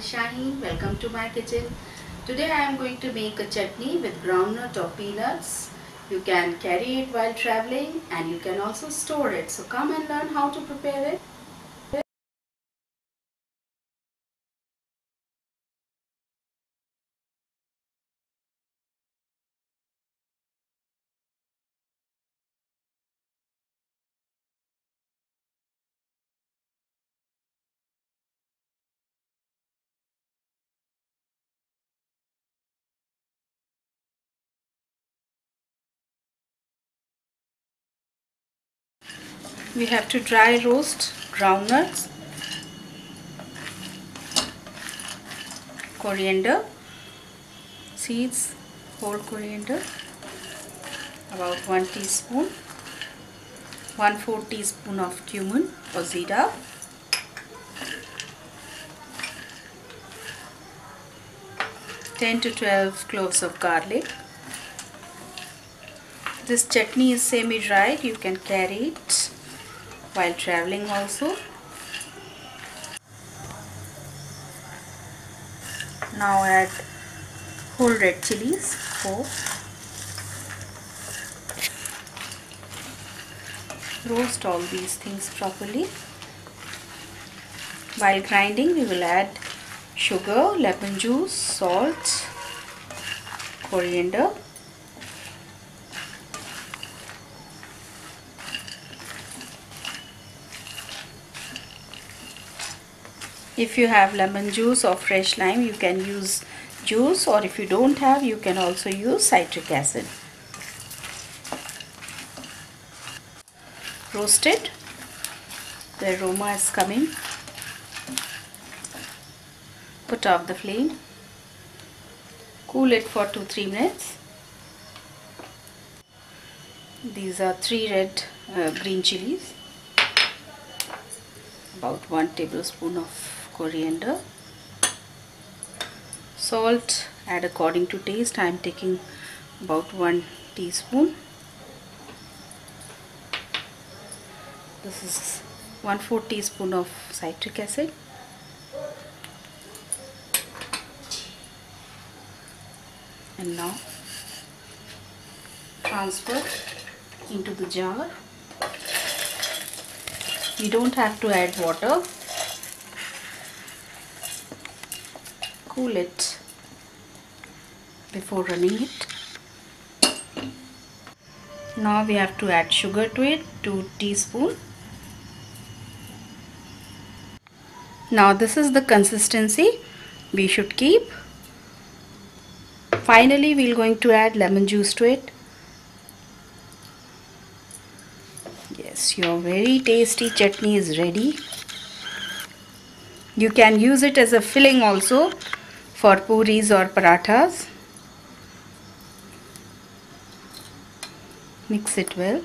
Shaheen. Welcome to my kitchen. Today I am going to make a chutney with groundnut or peanuts. You can carry it while traveling and you can also store it. So come and learn how to prepare it. We have to dry roast groundnuts, coriander seeds, whole coriander, about 1 teaspoon, 1/4 teaspoon of cumin or zira, ten to 12 cloves of garlic. This chutney is semi-dried. You can carry it while traveling also. Now add whole red chillies, 4. Roast all these things properly. While grinding, we will add sugar, lemon juice, salt, coriander, if you have lemon juice or fresh lime, you can use juice, or if you don't have, you can also use citric acid. Roast it. The aroma is coming. Put off the flame. Cool it for 2-3 minutes. These are 3 red green chillies. About 1 tablespoon of coriander. Salt, add according to taste. I am taking about 1 teaspoon. This is 1/4 teaspoon of citric acid. And now transfer into the jar. We don't have to add water. Cool it before running it. Now we have to add sugar to it, 2 teaspoons. Now this is the consistency we should keep. Finally, we are going to add lemon juice to it. Yes, your very tasty chutney is ready. You can use it as a filling also for puris or parathas. Mix it well.